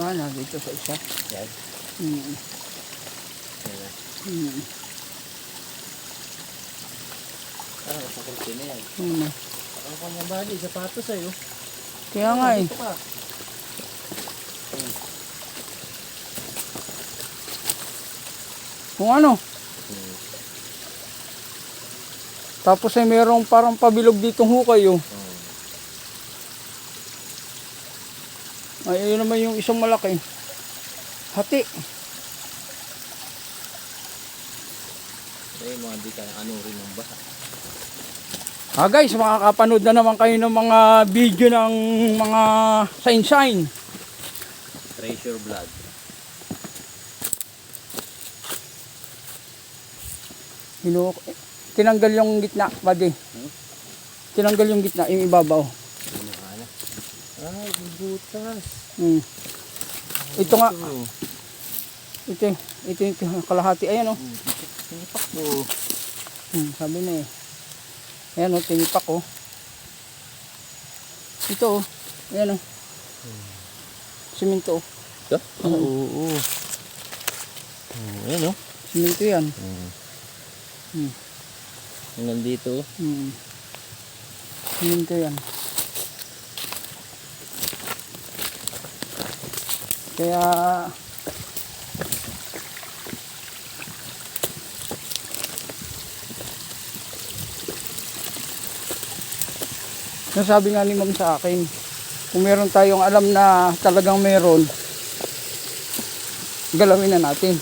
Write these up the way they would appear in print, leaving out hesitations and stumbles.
Ah, nandito sa isa. Yan. Mm. Yan na. Mm. Parang kasakulti na yan. Mm. Parang kanya bali, sapatos sa'yo. Kaya nga eh. Dito ka. Kung ano. Tapos ay merong parang pabilog ditong hukay oh. Ay, ayun naman yung isang malaki. Hati. Ay, mga di ka ano rin ng basa. Ah guys, makakapanood na naman kayo ng mga video ng mga sign. Treasure blood. Tinanggal yung gitna, buddy. Tinanggal yung gitna, yung ibabaw. Ay, butas. Hmm. Ito nga. Ito yung kalahati. Ayan o. Tinipak po. Sabi na eh. Ayan o, tinipak o. Ito o. Ayan o. Siminto o. Ito? Oo. Ayan o. Siminto yan. Hanggang dito. Siminto yan. Kaya nasabi nga ni ma'am sa akin, kung meron tayong alam na talagang meron, galawin na natin.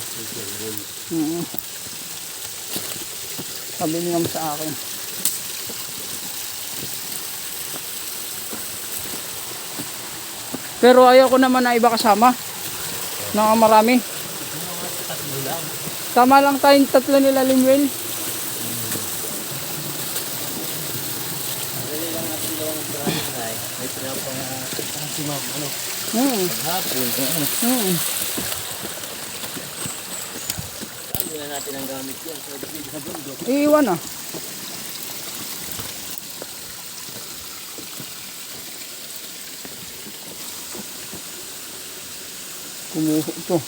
Sabi ni ma'am sa akin. Pero ayaw ko naman na iba kasama na marami. Tama lang tayong tatlo nila Limwell. Dali lang natin dalawang maraming ay. May pinapang si ma'am. Ano? Hapon. Sabi na natin ang gamit yan. Sa bundok. Iiwan ah. Kumuho ito.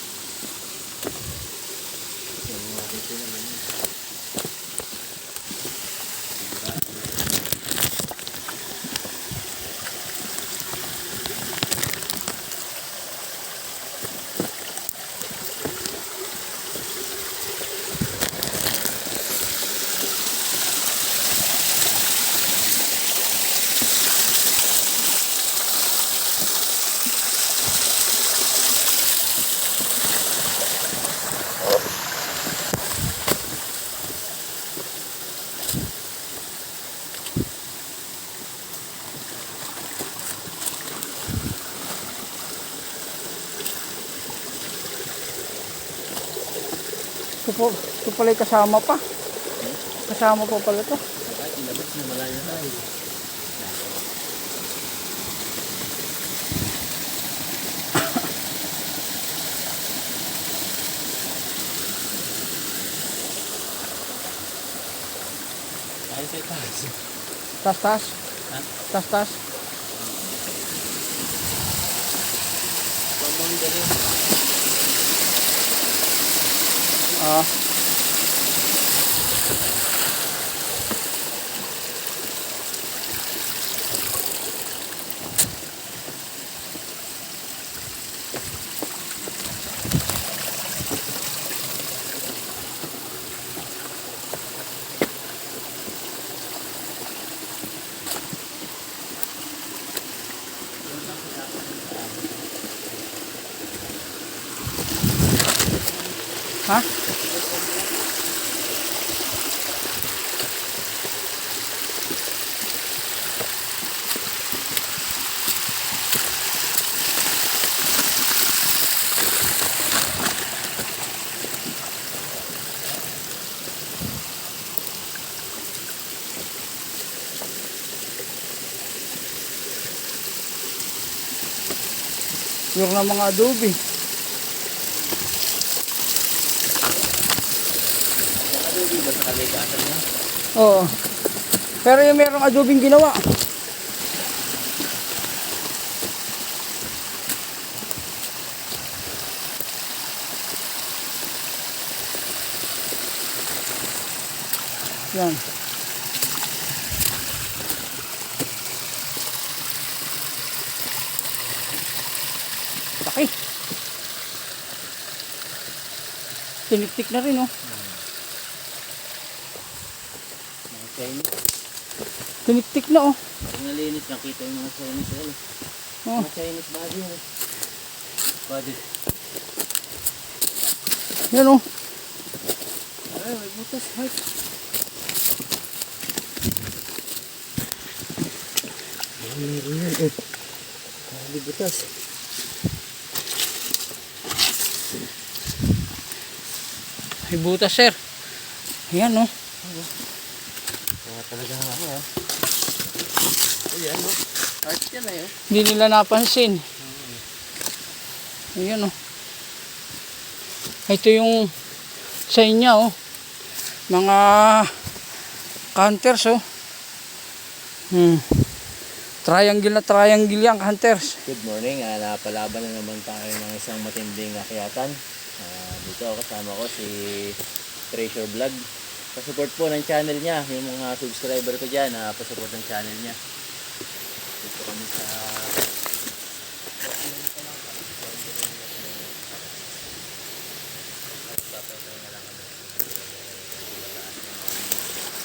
Ito pala yung kasama pa. Kasama pa pala ito. Kahit ilabas na malayo tayo. Ay, sa taas. Tas. Ha? Tas. Pamang galing. Ah. Ha? Yung na mga adobe. Adobe ba sa kalikasan niya? Oo. Pero yung merong adobing ginawa. Yan. Laki. Tiniktik na rin, oh. Mga Chinese. Tiniktik na, oh. Pag nalinis, nakita yung mga Chinese. Ano? Oh. Mga Chinese body. Ano? Body. Yan, oh. Ay, may butas. Heart. Meron yan, eh. May butas. May butas, sir. Ayan, oh. Kaya talaga ako, ha. Ayan, no? Heart yan, eh. Hindi nila napansin. Ayan, oh. Ito yung sa inyo, oh. Mga hunters, oh. Triangle na triangle yan, hunters. Good morning. Napalaban na naman tayo ng isang matinding akyatan. Dito kasama ko si Treasure Vlog. Pasupport po ng channel niya. Yung mga subscriber ko dyan, pasupport ng channel niya. Dito kami sa...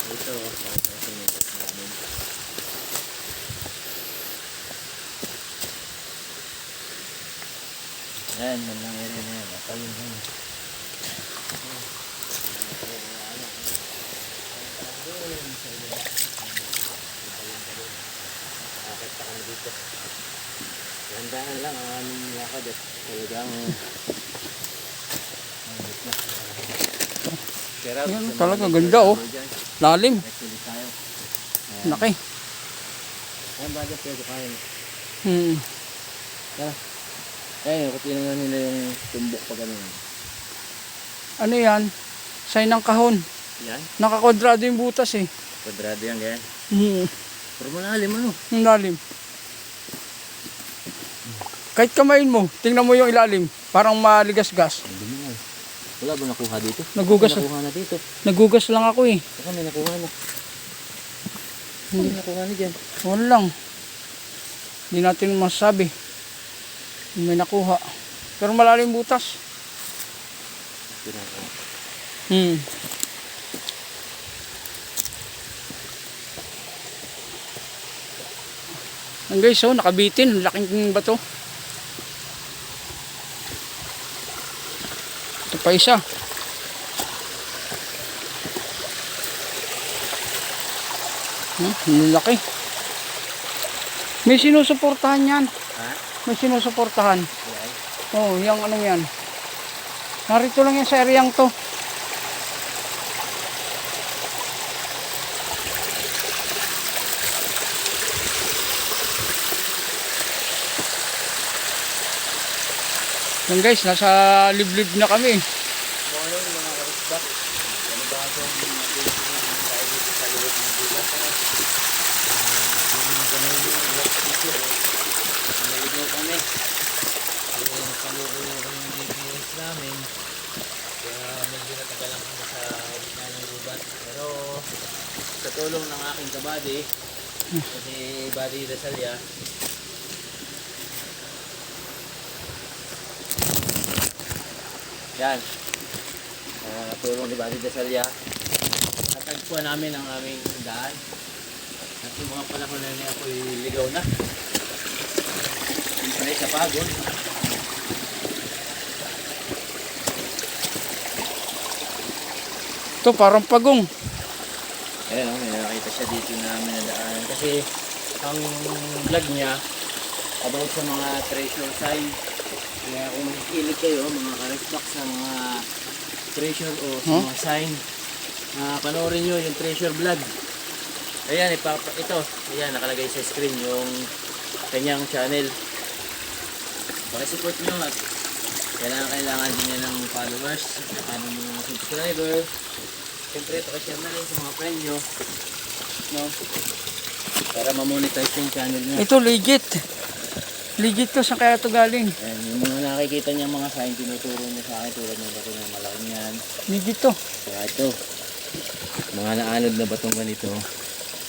Ito, namin. Yan, yan lang area na yan. Ayun yan. Nakakita kami dito. Gandahan lang ang aming lakad eh. Talagang... Yan, talaga ganda, oh. Lalim. Actually tayo. Laki. Ayan ba dyan pwede kain? Tara. Ayun, kung tinangan nila yung tumbok pa ganun. Ano yan? Sign ng kahon. Yan? Nakakodrado yung butas, eh. Kwadrado yan ganyan. Hmm. Pero malalim ano? Ang lalim. Kahit kamain mo, tingnan mo yung ilalim. Parang maligas-gas. Ang dumi na eh. Wala ba nakuha dito? Nagugas. Nakuha na dito. Nagugas lang ako, eh. Baka may nakuha na. Hindi nakuha na dyan. Wala lang. Hindi natin masasabi. May nakuha. Pero malalim butas. Hmm. Ang guys, oh, nakabitin. Laking bato. Ito pa isa. Ang laki. May sinusuportahan yan. Ha? May sinusuportahan. Yan. Oh, yung ano yan. Narito lang yan sa areang to. Yan guys, nasa liblib na kami. Morning mga karisbak. Panibagong tayo dito sa loob ng bulat. Naligaw kami. Yung palukulo kami ng GPS namin. Kaya medyo natagalan kami sa gitna ng gubat. Pero sa tulong ng aking kabady, kasi Buddy Dasalya, yan. Tulong ni Buddy Dasalya, natagpuan namin ang aming daan. At yung mga panahon na niya ako'y ligaw na. Sanay sa pagod. Ito parang pagong. Ayan o, may nakita siya dito namin na daan. Kasi ang vlog niya about sa mga treasure sign. Kaya kung makikinig kayo, mga karesbak sa mga treasure o sa mga sign, panoorin nyo yung treasure vlog. Ayan, ito. Ayan, nakalagay sa screen yung kanyang channel. Pakisupport nyo at kailangan din niya ng followers, ng mga subscriber. Siyempre, pakishare na rin sa mga friend nyo. No? Para ma-monetize yung channel niya. Ito legit. Legit to, saan kaya ito galing? Ayan, yung mga nakikita niya mga sign, tinuturo niya sa akin tulad ng bato ng malaking yan. Legit to. Kaya ito. Mga naanod na batong ganito.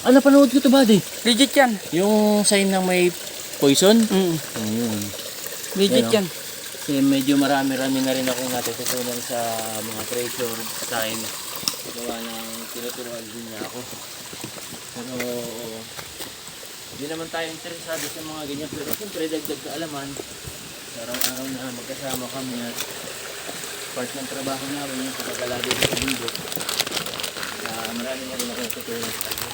Ah, napanood ko to, buddy. Legit yan. Yung sign ng may poison? Ayun. Legit Yan, yan. Kasi medyo marami-rami na rin akong natututunan sa mga treasure sign. Gawa ng tinuturuan din niya ako. Pero hindi naman tayo interesado sa mga ganyan. Pero siyempre dagdag kaalaman. Sa araw-araw na magkasama kami at part ng trabaho namin yung pagkagala dito sa bundok. Marami na rin ako natutunan sa kanya.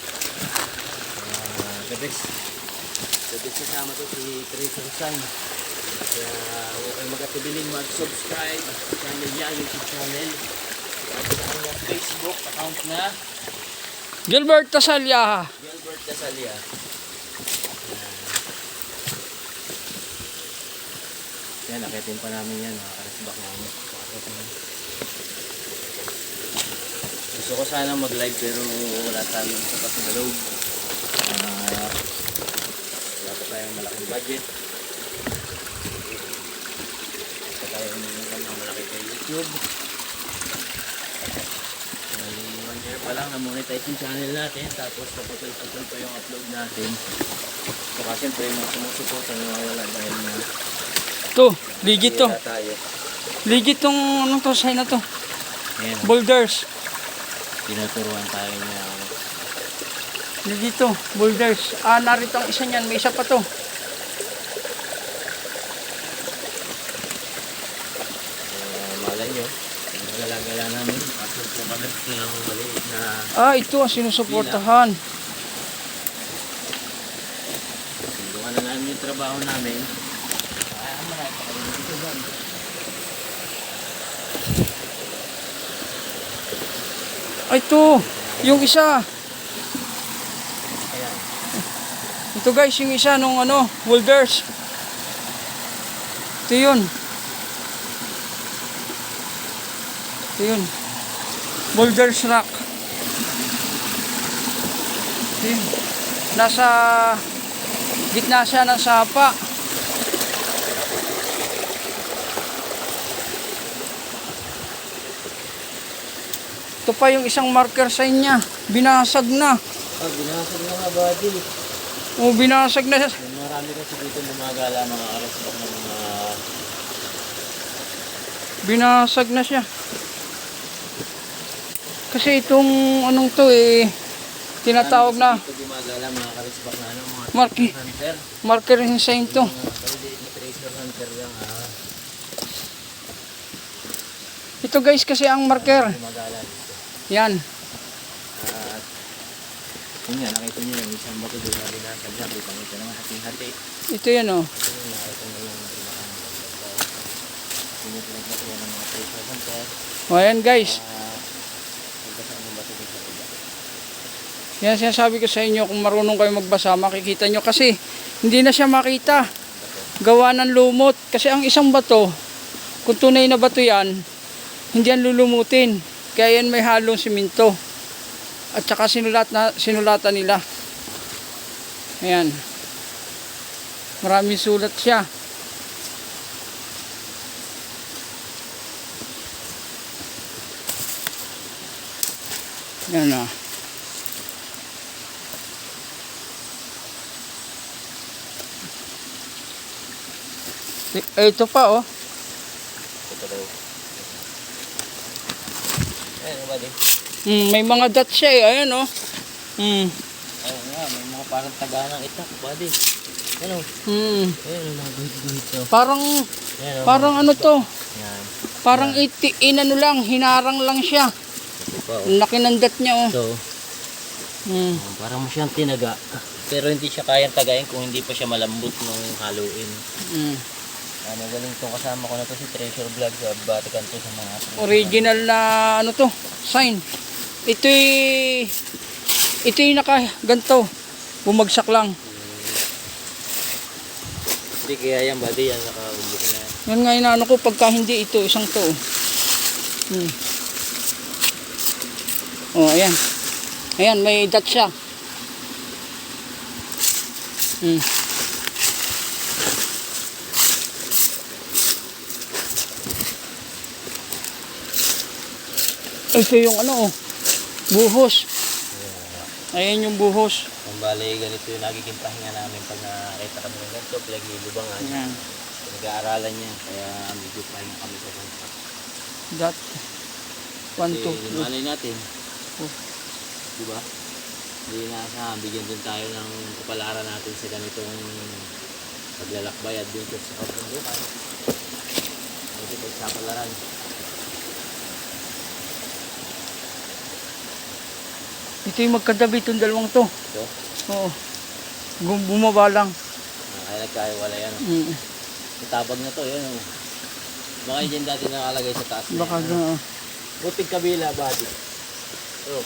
The best kasama to si Treasure Sign. Kaya huwag kayong mag-atubilin mag-subscribe sa channel niya, YouTube channel. At sa kanyang Facebook account na Gilbert Tasalya. Gilbert Tasalya. Yan, nakitin pa namin yan, mga karisbak namin. Gusto ko sana mag-live pero wala tayong sapat na load. Wala pa tayong malaking budget. Wala pa tayong income malaki kay YouTube. May 1 year pa lang na monetize yung channel natin. Tapos papatol-patol pa yung upload natin. Saka siyempre yung mga sumusuporta nawawala dahil na To, legit to. wala tayo. Legit tong anong to, sign na to. Ayan, Boulders. tinuturuan tayo niya. Legit to, boulders. Narito ang isa niyan, may isa pa to. Malay nyo, gala-gala namin. Upload po kami ng maliit na Ito ang sinusuportahan. Gawa na namin yung trabaho namin. Marami pa kami dito doon. Ito, yung isa. Ayan. Ito guys, yung isa nung boulders. Ito yun. Ito yun. Boulders rock. Ito yun. Nasa gitna siya ng sapa. Ito pa yung isang marker sign niya. Binasag na. Binasag na nga, buddy. Binasag na. Marami kasi dito gumagala mga karisbak ng mga Binasag na siya. Kasi itong anong to tinatawag na dito gumagala mga karisbak na mga Marky. hunter. Marker sign to. Mga treasure hunter lang Ito guys kasi ang marker. gumagala dito. Yan. At yun nga, nakita nyo yung isang bato doon na binasag na. Kita naman hating-hati. Ito yan Ito yung nakita nyo yung yung pinagbakuhan ng mga treasure hunter. Ayan guys. Nagbasa ng bato dito sa iba. Yan sinasabi ko sa inyo, kung marunong kayo magbasa, makikita nyo. Kasi hindi na siya makita. Gawa ng lumot. Kasi ang isang bato, kung tunay na bato yan, hindi yan lulumutin. Kaya yan may halong siminto. At saka sinulatan nila. Ayan. Maraming sulat siya. Yan na. Ito pa Ito daw. Ayan, buddy. May mga dot siya Ayan Ayun nga, may mga parang taganang itak, buddy. Ano? Ayun, mga guhit-guhit to. Parang Ayan, parang ano to? Yan. Parang inano lang, hinarang lang siya. Ito pa, Ang laki ng dot niya Ito, parang mo siyang tinaga. Pero hindi siya kayang tagayin kung hindi pa siya malambot nung haluin. Magaling itong kasama ko na to si Treasure Vlog. Batikan to sa mga Original na sign. Ito'y nakaganto. Bumagsak lang. Hindi kaya yan, buddy. Yan, nakaumbukin na yan. Yan nga inaano ko, pagka hindi ito, isang to. Ayan. Ayan, may dot siya. Ito yung Buhos. Ayan yung buhos. Ang bali, ganito yung nagiging pahinga namin pag nakakita kami ng ganito, pinaglilubangan. Ayan. Nag-aaralan niya, kaya medyo pahinga kami sa ganito. That. 1, 2, Kasi malay natin, Oh. di ba? Hindi naasahan, bigyan din tayo ng kapalaran natin sa ganitong paglalakbay adventure sa kabundukan. Ito tayo sa kapalaran. Ito yung magkatabi itong dalawang to. Ito, Oo. Bumaba lang. kaya nagkaiwala yan. Itabag na to, yan. Baka yun dyan dati nakalagay sa taas na Baka yan. na. Buting kabila, body. Oh,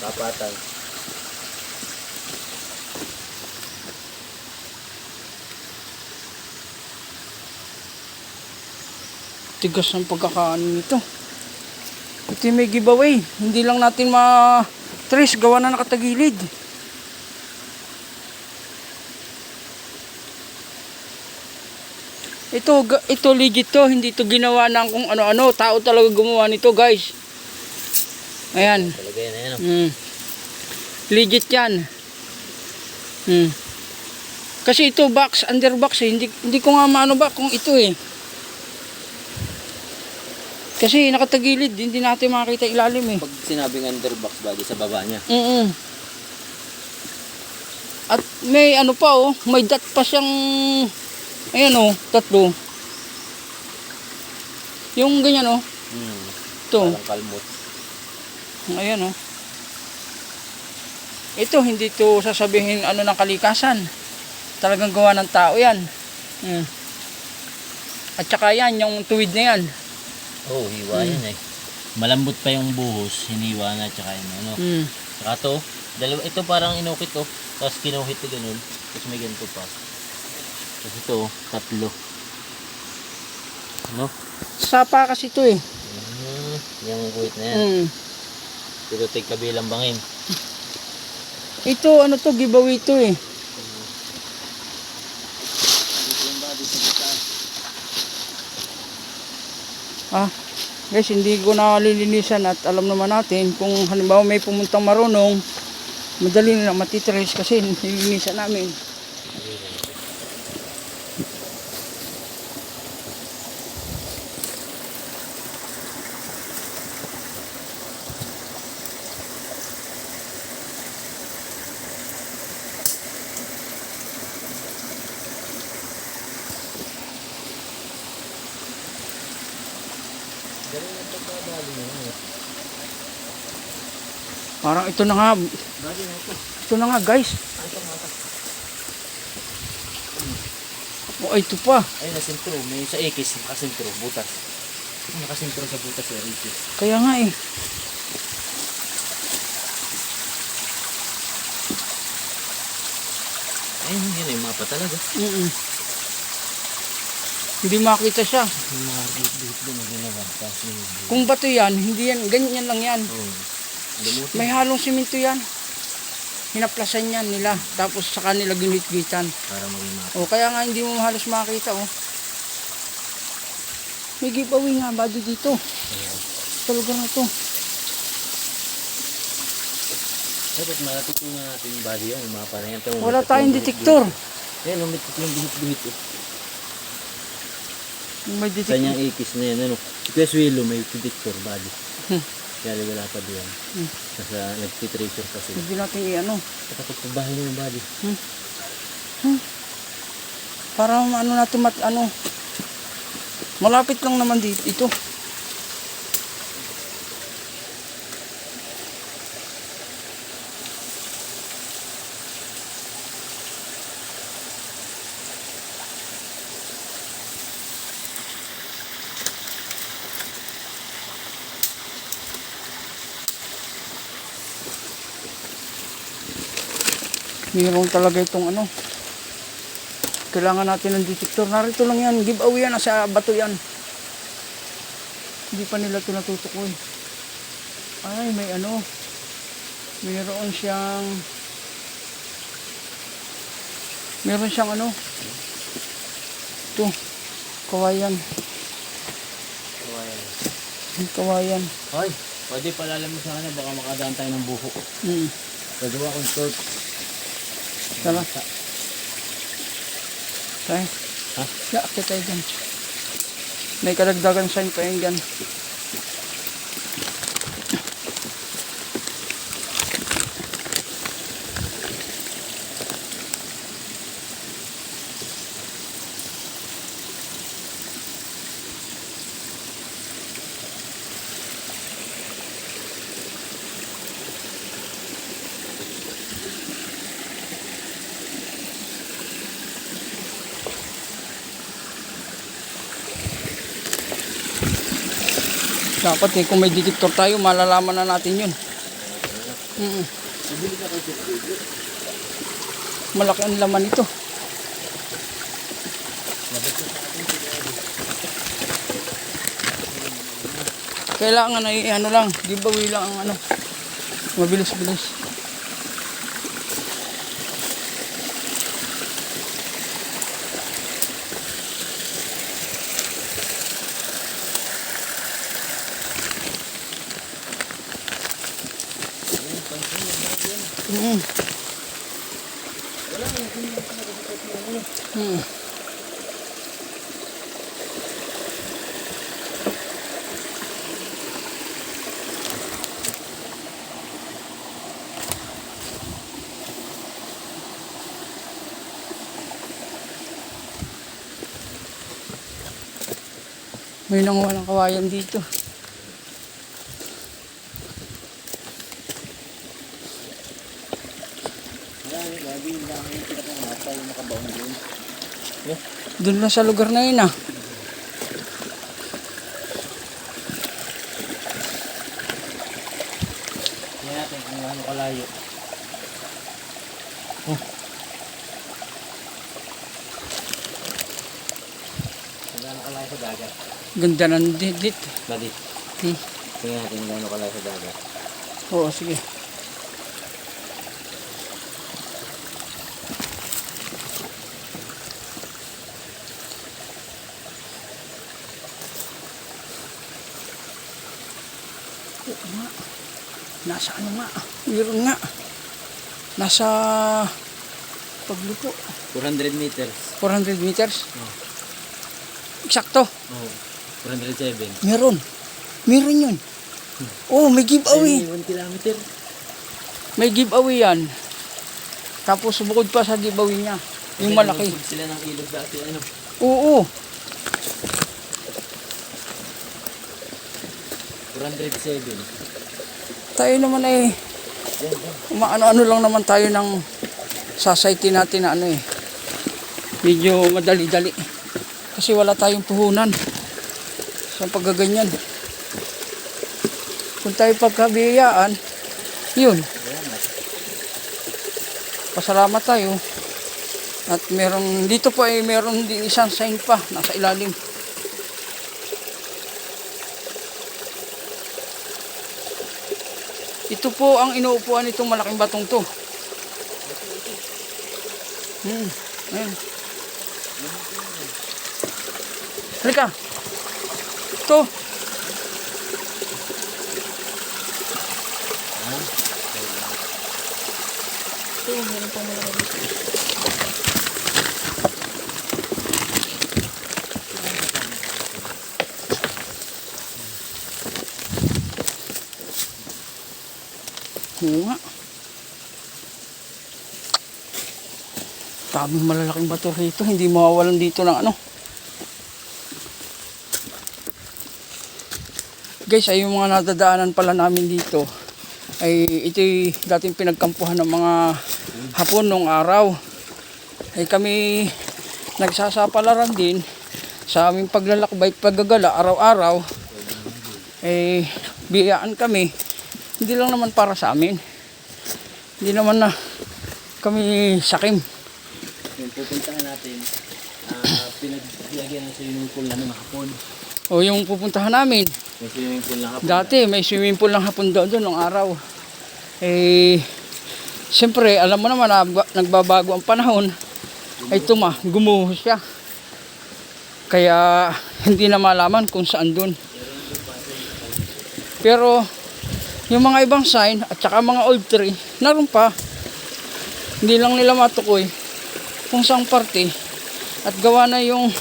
kapatan. Tigas ng pagkakaano nito. Ito yung may giveaway. Hindi lang natin ma-trace. Gawa na nakatagilid. Ito legit to. Hindi to ginawa ng kung ano-ano. Tao talaga gumawa nito, guys. Ayan. Talaga yan, ayan. Legit yan. Kasi ito box, underbox eh. Hindi ko nga maano ba kung ito eh. Kasi nakatagilid, hindi natin makakita ilalim eh. Pag sinabing underbox body sa baba niya. At may ano pa oh, may dot pa siyang, ayan oh, 3. Yung ganyan oh, ito. Parang kalmot. Ayan oh. Ito, hindi to sasabihin ano ng kalikasan. Talagang gawa ng tao yan. At saka yan, yung tuwid na yan. Oh, hiwa yan eh. Malambot pa yung buhos, hiniwa na, tsaka yung ano. Tsaka to, ito parang inukit to, tapos kinuhit to ganun, tapos may ganito pa. Tapos ito, 3. Ano? Sapa kasi to eh. Yung kuhit na yan. Ito take kabilang bangin. Ito, ano to, giveaway to eh. Guys, hindi ko na lilinisan at alam naman natin kung halimbawa may pumuntang marunong, madali na matitrace kasi nilinisan namin. Parang ito na nga. Ito na nga, guys. Oh, ito pa. Ay, nasintro. May sa ekis, nakasintro, butas. Nakasintro sa butas sa ekis. Kaya nga eh. Ayun, yun yung mapa talaga. Hindi makita siya. Yung mga bit-bit doon na ginawa. Kung bato yan, hindi yan, ganyan lang yan. May halong simento yan. Hinaplasan yan nila. Tapos sa kanila ginhit-gitan. Para maging mapa. O, kaya nga hindi mo halos makita, oh. May giveaway nga ba dito? Sa lugar na to. Dapat malatutunan natin yung body yan, yung mapa na yan. Wala tayong detektor. Ayan, umitik yung bihit-bihit eh. May Sa detektor. niyang ekis na yan, ano. Si Kuya Swilo may detektor body. Kaya wala pa diyan. Kasi nagtitracer pa sila. Hindi natin i-ano. Kapag pabahay na yung body. Para ano natin malapit lang naman dito ito. Mayroon talaga itong ano. Kailangan natin ng detektor. Narito lang yan. Giveaway yan. Nasa bato yan. Hindi pa nila ito natutukoy. Ay, may ano. Mayroon siyang ano. Ito. Kawayan. Kawayan. Ay, Pwede palalam mo sa kanya, baka makadaan tayo ng buho. Hmm. Gagawa kong short. Tara. Tayo. Ha? Akit tayo dyan. May kadagdagan sign pa yun dyan. Dapat kung may detector tayo, malalaman na natin yun. Malaki ang laman ito. Kailangan ay ano lang, giveaway lang ang ano. Mabilis-bilis. May nanguha ng kawayan dito. Doon na sa lugar na yun ah. Tingnan natin kung gaano kalayo. Kung gaano kalayo sa dagat. Ganda ng didit. Badi. Hmm. Tingnan natin kung gaano kalayo sa dagat. Oo, sige. Oo nga. Nasa ano nga? Meron nga. Nasa paglupo. 400 meters. 400 meters. Oh. Eksakto. Oh. 407. Meron. Meron yun. Oh, may giveaway. 1 kilometer. May giveaway yan. Tapos bukod pa sa giveaway niya. Yung malaki. Nagpupod sila ng ilog dati. Ano? Oo. 407. Tayo naman ay umaano-ano lang naman tayo ng society natin na ano eh. Medyo madali-dali. Kasi wala tayong puhunan. Sa paggaganyan. Kung tayo pagkabiyayaan, yun. Pasalamat tayo. At meron, dito po ay meron din isang sign pa nasa ilalim. Ito po ang inuupuan nitong malaking batong to. Ayan. Halika. Ito. Ito, meron pang malaki dito. Oo nga. Daming malalaking bato rito. Hindi mawawalan dito ng ano. Guys, ay yung mga nadadaanan pala namin dito ay ito'y dating pinagkampuhan ng mga Hapon nung araw. Ay kami nagsasapalaran din sa aming paglalakbay, paggagala araw-araw. Eh, biyaan kami. Hindi lang naman para sa amin. Hindi naman na kami sakim. Yung pupuntahan natin, pinaglagyan ng swimming pool na ng hapon. O yung pupuntahan namin, May swimming pool na hapon. dati may swimming pool ng hapon doon nung araw. Eh, siyempre, alam mo naman na nagbabago ang panahon. Ay gumuho siya. Kaya hindi na malaman kung saan doon. Pero yung mga ibang sign at saka mga old tree, naroon pa. Hindi lang nila matukoy kung saang parte at gawa na yung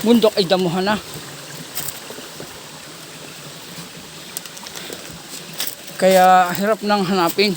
bundok ay damuhan na. Kaya hirap nang hanapin.